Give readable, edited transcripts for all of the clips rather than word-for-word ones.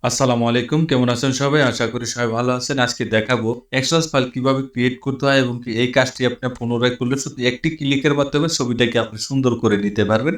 আসসালামু আলাইকুম, কেমন আছেন সবাই? আশা করি সবাই ভালো আছেন। আজকে দেখাবো এক্সেল ফাইল কিভাবে ক্রিয়েট করতে হয় এবং এই কাজটি আপনি পুনরায় করলে শুধু একটি ক্লিকের মাধ্যমে ছবিটাকে আপনি সুন্দর করে নিতে পারবেন,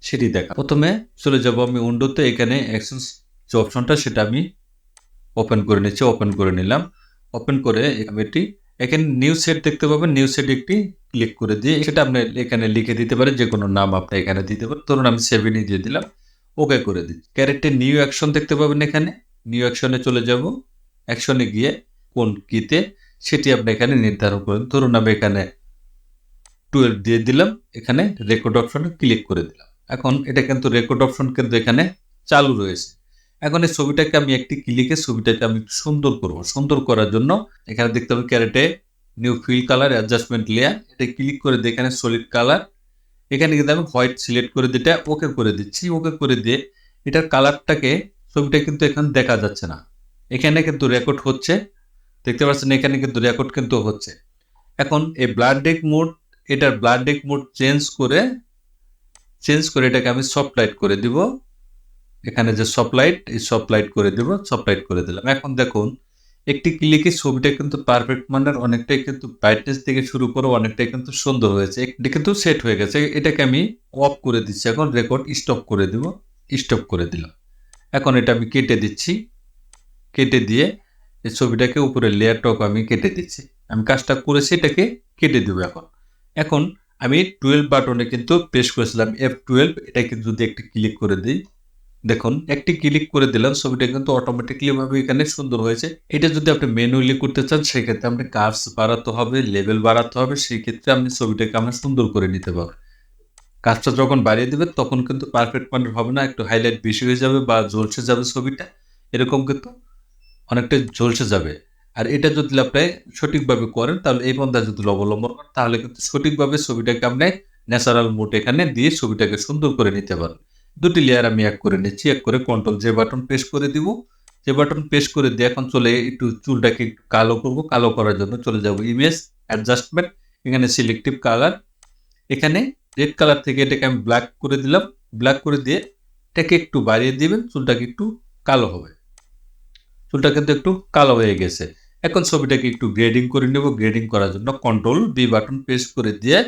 সেটি দেখা। প্রথমে চলে যাব আমি উইন্ডোতে, এখানে এক্সেল যে অপশনটা সেটা আমি ওপেন করে নিচ্ছি। ওপেন করে নিলাম। ওপেন করে আমি এখানে নিউ সেট দেখতে পাবেন। নিউ সেট একটি ক্লিক করে দিয়ে সেটা আপনি এখানে লিখে দিতে পারেন, যে কোনো নাম আপনি এখানে দিতে পারেন। ধরুন আমি 7 দিয়ে দিলাম। ওকে করে দিচ্ছি। ক্যারেক্টার নিউ অ্যাকশন দেখতে পাবেন এখানে। নিউ অ্যাকশনে চলে যাব। অ্যাকশনে গিয়ে কোন কিতে সেটি আপনি এখানে নির্ধারণ করেন। ধরুন আমি এখানে 12 দিয়ে দিলাম। এখানে রেকর্ড অপশনে ক্লিক করে দিলাম। এখন এটা কিন্তু রেকর্ড অপশন কিন্তু এখানে চালু রয়েছে। এখন এই ছবিটাকে আমি একটি ক্লিকে ছবিটাকে আমি সুন্দর করব। সুন্দর করার জন্য এখানে দেখতে পাবেন ক্যারেটে new fill colour adjustment layer, এটা ক্লিক করে দিয়ে এখানে সলিড কালার, এখানে কিন্তু আমি হোয়াইট সিলেক্ট করে দিয়ে ওকে করে দিচ্ছি। ওকে করে দিয়ে এটার কালারটাকে, ছবিটা কিন্তু এখানে দেখা যাচ্ছে না, এখানে কিন্তু রেকর্ড হচ্ছে, দেখতে পাচ্ছেন এখানে কিন্তু রেকর্ড কিন্তু হচ্ছে। এখন এই ব্লাড মোড, এটার ব্লাড মোড চেঞ্জ করে এটাকে আমি সফট লাইট করে দিব। এখানে যে সফট লাইট, এই সফট লাইট করে দিব। সফট লাইট করে দিলাম। এখন দেখুন একটি ক্লিকে ছবিটা কিন্তু পারফেক্ট মানের অনেকটাই কিন্তু ব্রাইটনেস থেকে শুরু করে অনেকটাই কিন্তু সুন্দর হয়েছে। এটা কিন্তু সেট হয়ে গেছে। এটাকে আমি অফ করে দিচ্ছি। এখন রেকর্ড স্টপ করে দিব। স্টপ করে দিলাম। এখন এটা আমি কেটে দিচ্ছি। কেটে দিয়ে এই ছবিটাকে উপরে লেয়ারটাকে আমি কেটে দিচ্ছি। আমি কাজটা করেছি, এটাকে কেটে দেবো। এখন এখন আমি 12 বাটনে কিন্তু প্রেস করেছিলাম, F12। এটাকে যদি একটি ক্লিক করে দিই, দেখুন একটি ক্লিক করে দিলাম, ছবিটা কিন্তু অটোমেটিকলি ভাবে এখানে সুন্দর হয়েছে। এটা যদি আপনি ম্যানুয়ালি করতে চান, সেক্ষেত্রে আপনি কার্ভস বাড়াতে হবে, লেভেল বাড়াতে হবে। সেই ক্ষেত্রে আপনি ছবিটাকে আমরা সুন্দর করে নিতে পারবেন। কাজটা যখন বাড়িয়ে দেবেন তখন কিন্তু পারফেক্ট মানের হবে না, একটু হাইলাইট বেশি হয়ে যাবে বা ঝলসে যাবে ছবিটা, এরকম কিন্তু অনেকটা ঝলসে যাবে। আর এটা যদি আপনি সঠিকভাবে করেন, তাহলে এই পন্থা যদি অবলম্বন করেন, তাহলে কিন্তু সঠিকভাবে ছবিটাকে আপনি ন্যাচারাল মোড এখানে দিয়ে ছবিটাকে সুন্দর করে নিতে পারেন। দুটি লেয়ার আমি এক করে নিচ্ছি। এক করে কন্ট্রোল যে বাটন প্রেস করে দিব। যে বাটন প্রেস করে দিয়ে এখন চলে একটু চুলটাকে একটু কালো করব। কালো করার জন্য চলে যাব ইমেজ অ্যাডজাস্টমেন্ট, এখানে সিলেক্টিভ কালার, এখানে রেড কালার থেকে এটাকে আমি ব্ল্যাক করে দিলাম। ব্ল্যাক করে দিয়ে এটাকে একটু বাড়িয়ে দিবেন, চুলটাকে একটু কালো হবে। চুলটা কিন্তু একটু কালো হয়ে গেছে। এখন ছবিটাকে একটু গ্রেডিং করে নেব। গ্রেডিং করার জন্য কন্ট্রোল বি বাটন প্রেস করে দিয়ে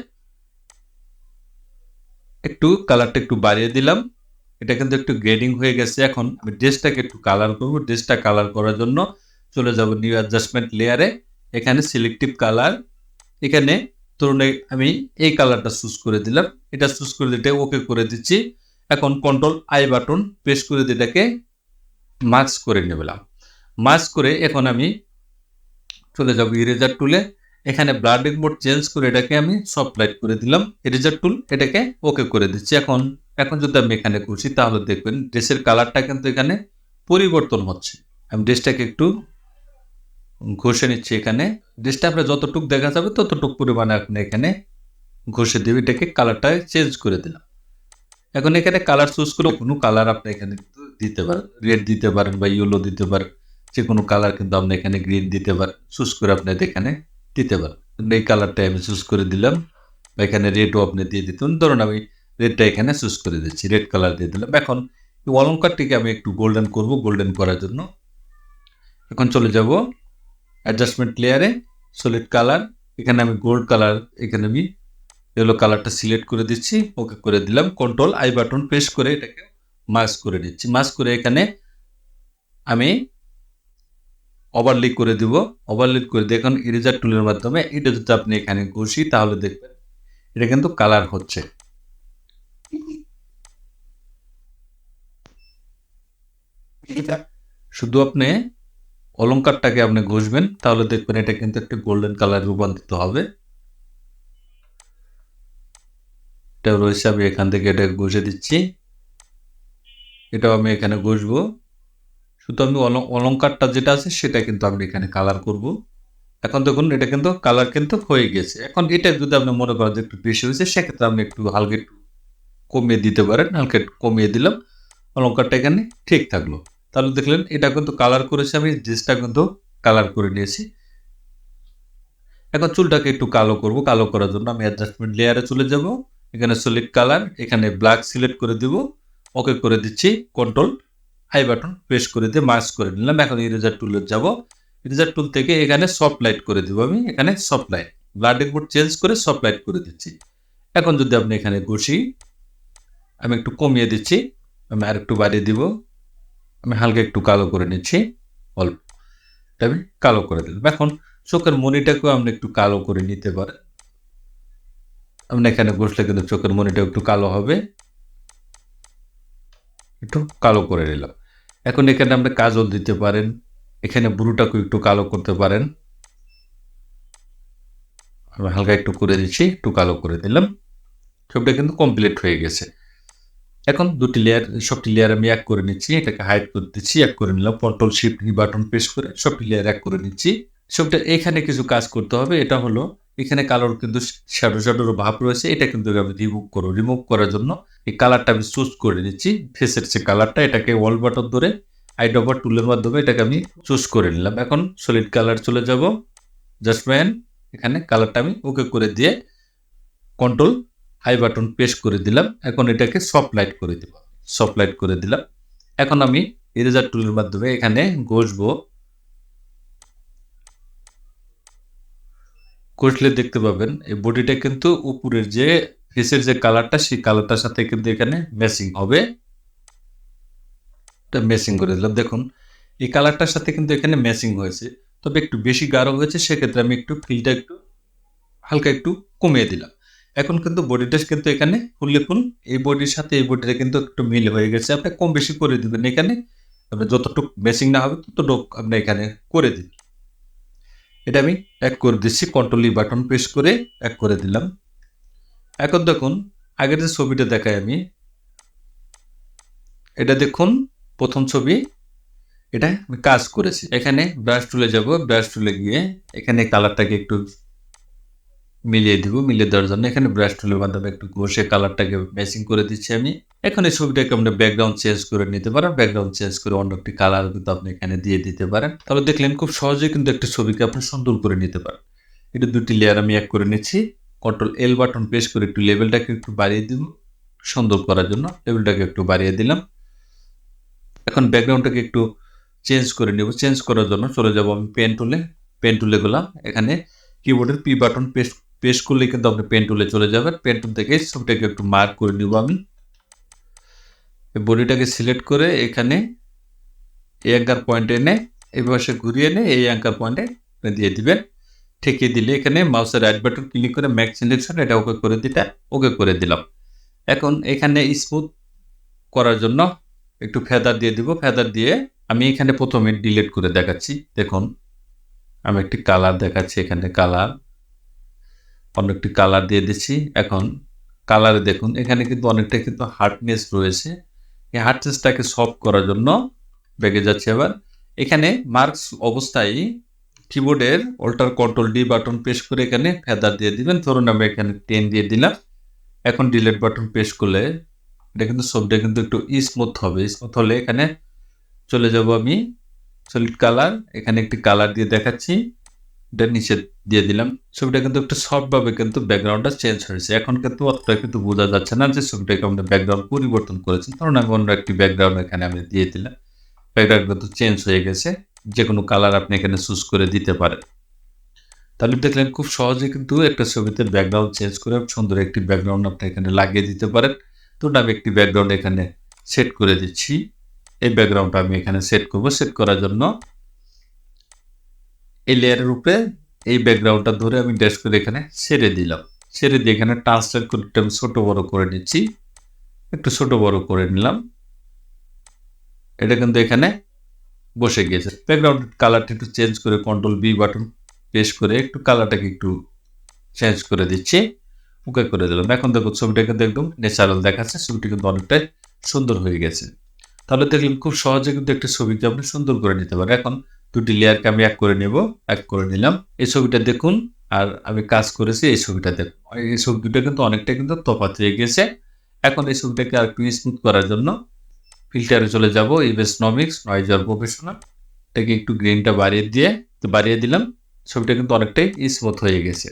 একটু কালারটা একটু বাড়িয়ে দিলাম। এটা কিন্তু একটু গ্রেডিং হয়ে গেছে। এখন আমি ড্রেসটাকে একটু কালার করব। ড্রেসটা কালার করার জন্য চলে যাব নিউ অ্যাডজাস্টমেন্ট লেয়ারে, এখানে সিলেক্টিভ কালার, এখানে ধরুন আমি এই কালারটা চুজ করে দিলাম। এটা চুজ করে দিতে ওকে করে দিচ্ছি। এখন কন্ট্রোল আই বাটন প্রেস করে দিয়ে এটাকে মার্কস করে নিলাম। মার্কস করে এখন আমি চলে যাব ইরেজার টুলে, এখানে ব্লাডিং মোড চেঞ্জ করে এটাকে আমি সফট লাইট করে দিলাম। ইরেজার টুল, এটাকে ওকে করে দিচ্ছি। এখন এখন যদি আমি এখানে করছি, তাহলে দেখবেন ড্রেসের কালারটা কিন্তু এখানে পরিবর্তন হচ্ছে। আমি ড্রেসটাকে একটু ঘষে নিচ্ছি। এখানে ড্রেসটা আপনার যতটুকু দেখা যাবে ততটুকু পরিমাণে আপনি এখানে ঘষে দেবে, এটাকে কালারটা চেঞ্জ করে দিলাম। এখন এখানে কালার চুজ করে কোনো কালার আপনি এখানে দিতে পারেন, রেড দিতে পারেন বা ইয়েলো দিতে পারেন, যে কোনো কালার কিন্তু আপনি এখানে গ্রিন দিতে পারেন, চুজ করে আপনি এখানে দিতে পারেন। এই কালারটা আমি চুজ করে দিলাম, বা এখানে রেডও আপনি দিয়ে দিতে পারেন। ধরুন আমি রেডটা এখানে চুজ করে দিচ্ছি, রেড কালার দিয়ে দিলাম। এখন এই অলঙ্কারটিকে আমি একটু গোল্ডেন করব। গোল্ডেন করার জন্য এখন চলে যাব অ্যাডজাস্টমেন্ট লেয়ারে, সলিড কালার, এখানে আমি গোল্ড কালার, এখানে আমি ইয়েলো কালারটা সিলেক্ট করে দিচ্ছি। ওকে করে দিলাম। কন্ট্রোল আই বাটন প্রেস করে এটাকে মাস্ক করে দিচ্ছি। মাস্ক করে এখানে আমি ওভারলে করে দিব। ওভারলে করে দিয়ে এখন ইরেজার টুলের মাধ্যমে এটা যদি আপনি এখানে ঘষি, তাহলে দেখবেন এটা কিন্তু কালার হচ্ছে। শুধু আপনি অলঙ্কারটাকে আপনি ঘষবেন, তাহলে দেখবেন এটা কিন্তু একটা গোল্ডেন কালার রূপান্তরিত হবে। এটা রয়েছে, আমি এখান থেকে এটা ঘষে দিচ্ছি। এটাও আমি এখানে ঘষবো। শুধু আমি অলঙ্কারটা যেটা আছে সেটা কিন্তু আমি এখানে কালার করব। এখন দেখুন এটা কিন্তু কালার কিন্তু হয়ে গেছে। এখন এটা যদি আপনি মনে করেন যে একটু বেশি হয়েছে, সেক্ষেত্রে আপনি একটু হালকা একটু কমিয়ে দিতে পারেন। হালকা একটু কমিয়ে দিলাম, অলঙ্কারটা এখানে ঠিক থাকলো। তাহলে দেখলেন এটা কিন্তু কালার করেছি, আমি ড্রেসটা কিন্তু কালার করে নিয়েছি। এখন চুলটাকে একটু কালো করব। কালো করার জন্য আমি অ্যাডজাস্টমেন্ট লেয়ারে চলে যাব, এখানে সলিড কালার, এখানে ব্ল্যাক সিলেক্ট করে দিব। ওকে করে দিচ্ছি। কন্ট্রোল আই বাটন প্রেস করে দিয়ে মার্জ করে নিলাম। এখন ইরেজার টুলে যাব। ইরেজার টুল থেকে এখানে সফট লাইট করে দিব আমি। এখানে সফট লাইট, ব্লাডের মোড চেঞ্জ করে সফট লাইট করে দিচ্ছি। এখন যদি আপনি এখানে ঘষি, আমি একটু কমিয়ে দিচ্ছি, আমি আর একটু বাড়িয়ে দিব। আমি হালকা একটু কালো করে নিচ্ছি, অল্প আমি কালো করে দিলাম। এখন চোখের মনিটাকেও আপনি একটু কালো করে নিতে পারেন। আপনি এখানে ঘষলে কিন্তু চোখের মনিটা একটু কালো হবে, একটু কালো করে নিলাম। এখন এখানে আপনি কাজল দিতে পারেন, এখানে ব্রুটাকেও একটু কালো করতে পারেন। আমি হালকা একটু করে দিচ্ছি, একটু কালো করে দিলাম। ছবিটা কিন্তু কমপ্লিট হয়ে গেছে। এখন দুটি লেয়ার, সবটি লেয়ার আমি এক করে নিচ্ছি, এটাকে হাইড করে দিচ্ছি, এক করে নিলাম। কন্ট্রোল শিফট ই বাটন প্রেস করে সবটি লেয়ার এক করে নিচ্ছি। সবটা এখানে কিছু কাজ করতে হবে। এটা হলো এখানে কালার কিন্তু শ্যাডোর ভাব রয়েছে, এটা কিন্তু আমি রিমুভ করব। রিমুভ করার জন্য এই কালারটা আমি চুজ করে নিচ্ছি, ফেসের যে কালারটা, এটাকে ওয়াল বাটন ধরে আইড্রপার টুলের মাধ্যমে এটাকে আমি চুজ করে নিলাম। এখন সলিড কালার চলে যাব, জাস্টম্যান এখানে কালারটা আমি ওকে করে দিয়ে কন্ট্রোল হাই বাটন প্রেস করে দিলাম। এখন এটাকে সফট লাইট করে দিব, সফট লাইট করে দিলাম। এখন আমি ইরেজার টুলের মাধ্যমে এখানে ঘষবো। ঘষলে দেখতে পাবেন এই বডিটা কিন্তু উপরের যে ফেসের যে কালারটা, সেই কালারটার সাথে কিন্তু এখানে ম্যাচিং হবে। এটা ম্যাচিং করে দিলাম। দেখুন এই কালারটার সাথে কিন্তু এখানে ম্যাচিং হয়েছে, তবে একটু বেশি গাঢ় হয়েছে, সেক্ষেত্রে আমি একটু ফিলটা একটু হালকা একটু কমিয়ে দিলাম। এখন কিন্তু বডিটা কিন্তু এখানে ফুললে ফুল এই বডির সাথে এই বডিটা কিন্তু একটু মিল হয়ে গেছে। আপনি কম বেশি করে দিবেন, এখানে আপনি যতটুকু ম্যাচিং না হবে ততটুকু আপনি এখানে করে দিন। এটা আমি এক করে দিচ্ছি, কন্ট্রোল ই বাটন প্রেস করে এক করে দিলাম। এখন দেখুন আগের যে ছবিটা দেখাই আমি, এটা দেখুন প্রথম ছবি, এটা আমি কাজ করেছি। এখানে ব্রাশ টুলে যাব, ব্রাশ টুলে গিয়ে এখানে কালারটাকে একটু মিলিয়ে দিব। মিলিয়ে দেওয়ার জন্য এখানে ব্রাশ টুলের মাধ্যমে একটু ঘষে কালারটাকে ম্যাচিং করে দিচ্ছি আমি। এখন এই ছবিটাকে আপনি ব্যাকগ্রাউন্ড চেঞ্জ করে নিতে পারেন। ব্যাকগ্রাউন্ড চেঞ্জ করে অন্য একটি কালার কিন্তু আপনি এখানে দিয়ে দিতে পারেন। তাহলে দেখলেন খুব সহজেই কিন্তু একটা ছবিকে আপনি সুন্দর করে নিতে পারেন। এটা দুটি লেয়ার আমি এক করে নিচ্ছি। কন্ট্রোল এল বাটন প্রেস করে একটু লেভেলটাকে একটু বাড়িয়ে দিব, সুন্দর করার জন্য লেভেলটাকে একটু বাড়িয়ে দিলাম। এখন ব্যাকগ্রাউন্ডটাকে একটু চেঞ্জ করে নেব। চেঞ্জ করার জন্য চলে যাব আমি পেন টুলে। পেন টুলে গেলাম, এখানে কিবোর্ডের পি বাটন প্রেস করলে কিন্তু আপনি পেন টুলে চলে যাবেন। পেন টুল থেকে ছবিটাকে একটু মার্ক করে নিব আমি। বডিটাকে সিলেক্ট করে এখানে এই অ্যাঙ্কার পয়েন্টে এনে এই পাশে ঘুরিয়ে এনে এই অ্যাঙ্কার পয়েন্টে দিয়ে দিবেন। ঠেকিয়ে দিলে এখানে মাউসের রাইট বাটন ক্লিক করে ম্যাক্স সিলেকশন, এটা ওকে করে দিতে ওকে করে দিলাম। এখন এখানে স্মুথ করার জন্য একটু ফেদার দিয়ে দিব। ফেদার দিয়ে আমি এখানে প্রথমে ডিলিট করে দেখাচ্ছি। দেখুন আমি একটি কালার দেখাচ্ছি, এখানে কালার, অন্য একটি কালার দিয়ে দিচ্ছি। এখন কালারে দেখুন এখানে কিন্তু অনেকটা কিন্তু হার্ডনেস রয়েছে। এই হার্ডনেসটাকে সফট করার জন্য ব্যাগে যাচ্ছে। আবার এখানে মার্কস অবস্থায় কিবোর্ডের alter control D button press করে এখানে ফেদার দিয়ে দিবেন। ধরুন আমি এখানে 10 দিয়ে দিলাম। এখন ডিলিট বাটন প্রেস করলে এটা কিন্তু ছবিটা কিন্তু একটু স্মুথ হবে। স্মুথ হলে এখানে চলে যাব আমি সলিড কালার, এখানে একটি কালার দিয়ে দেখাচ্ছি, এটা নিচে দিয়ে দিলাম। ছবিটা কিন্তু একটু সফটভাবে কিন্তু ব্যাকগ্রাউন্ডটা চেঞ্জ হয়েছে। এখন কিন্তু অতটা কিন্তু বোঝা যাচ্ছে না যে ছবিটাকে আমরা ব্যাকগ্রাউন্ড পরিবর্তন করেছি। কারণ আমি অন্য একটি ব্যাকগ্রাউন্ড এখানে আমি দিয়ে দিলাম। ব্যাকগ্রাউন্ড কিন্তু চেঞ্জ হয়ে গেছে। যে কোনো কালার আপনি এখানে চুজ করে দিতে পারেন। তাহলে দেখলেন খুব সহজে কিন্তু একটা ছবিতে ব্যাকগ্রাউন্ড চেঞ্জ করে সুন্দর একটি ব্যাকগ্রাউন্ড আপনি এখানে লাগিয়ে দিতে পারেন। তো আমি একটি ব্যাকগ্রাউন্ড এখানে সেট করে দিচ্ছি। এই ব্যাকগ্রাউন্ডটা আমি এখানে সেট করব। সেট করার জন্য এই লেয়ারের উপরে এই ব্যাকগ্রাউন্ডটা ধরে আমি ড্যাশ করে এখানে ছেড়ে দিলাম। ছেড়ে দিয়ে এখানে ট্রান্সলেট করে আমি ছোট বড় করে নিচ্ছি, একটু ছোট বড় করে নিলাম। এটা কিন্তু এখানে বসে গিয়েছে। ব্যাকগ্রাউন্ড কালারটা একটু চেঞ্জ করে কন্ট্রোল বি বাটন প্রেস করে একটু কালারটাকে একটু চেঞ্জ করে দিচ্ছি, ওকে করে দিলাম। এখন দেখো ছবিটা কিন্তু একদম ন্যাচারাল দেখাচ্ছে, ছবিটি কিন্তু অনেকটাই সুন্দর হয়ে গেছে। তাহলে দেখলেন খুব সহজে কিন্তু একটা ছবিকে আপনি সুন্দর করে নিতে পারেন। এখন দুটি লেয়ারকে আমি এক করে নেব, এক করে নিলাম। এই ছবিটা দেখুন আর আমি কাজ করেছি এই ছবিটা দেখুন, এই ছবি দুটো কিন্তু অনেকটা কিন্তু তফাৎ হয়ে গেছে। এখন এই ছবিটাকে আর একটু স্মুথ করার জন্য ফিল্টারে চলে যাব, ইভেসনমিক্স নয়েজ আর প্রফেশনাল, এটাকে একটু গ্রিনটা বাড়িয়ে দিলাম। ছবিটা কিন্তু অনেকটাই স্মুথ হয়ে গেছে।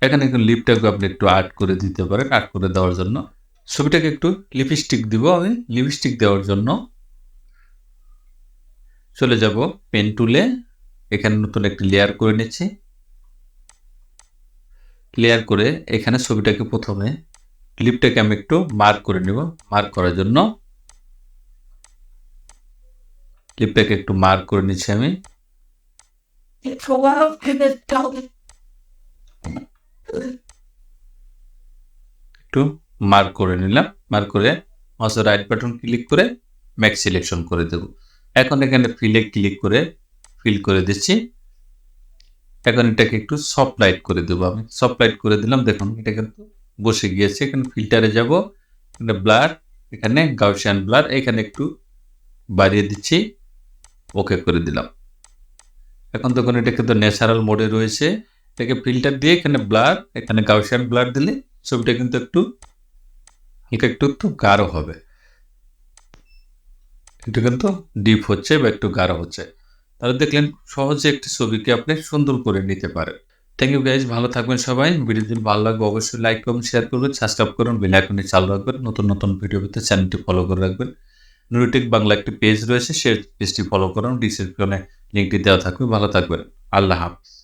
এখানে একটু লিপটাকে আপনি একটু আর্ট করে দিতে পারেন। আর্ট করে দেওয়ার জন্য ছবিটাকে একটু লিপস্টিক দিব আমি। লিপস্টিক দেওয়ার জন্য চলে যাব পেন টুলে, এখানে নতুন একটি লেয়ার করে নিচ্ছি। লেয়ার করে এখানে ছবিটাকে প্রথমে ক্লিপটাকে আমি একটু মার্ক করে নেব। মার্ক করার জন্য ক্লিপটাকে একটু মার্ক করে নিচ্ছি আমি। একটু মার্ক করে নিলাম। মার্ক করে মাউসের রাইট বাটন ক্লিক করে ম্যাক্স সিলেকশন করে দেব। এখন এখানে ফিলে ক্লিক করে ফিল করে দিচ্ছি। এখন এটাকে একটু সফট লাইট করে দেবো আমি। সফট লাইট করে দিলাম, দেখুন এটা কিন্তু বসে গিয়েছে। এখানে ফিল্টারে যাব, এখানে ব্লার, এখানে গাউসিয়ান ব্লার, এখানে একটু বাড়িয়ে দিচ্ছি, ওকে করে দিলাম। এখন তখন এটা কিন্তু ন্যাচারাল মোডে রয়েছে। এটাকে ফিল্টার দিয়ে এখানে ব্লার, এখানে গাউসিয়ান ব্লার দিলে ছবিটা কিন্তু একটু গাঢ় হবে। এটা কিন্তু ডিপ হচ্ছে বা একটু গাঢ় হচ্ছে। তাহলে দেখলেন সহজে একটি ছবিকে আপনি সুন্দর করে নিতে পারেন। থ্যাংক ইউ গাইজ, ভালো থাকবেন সবাই। ভিডিও যদি ভালো লাগবে অবশ্যই লাইক করুন, শেয়ার করবেন, সাবস্ক্রাইব করুন, বেল আইকনটি চালু রাখবেন। নতুন নতুন ভিডিও পেতে চ্যানেলটি ফলো করে রাখবেন। নুরি টেক বাংলা একটি পেজ রয়েছে, সেই পেজটি ফলো করুন। ডিসক্রিপশনে লিঙ্কটি দেওয়া থাকবে। ভালো থাকবেন। আল্লাহ হাফেজ।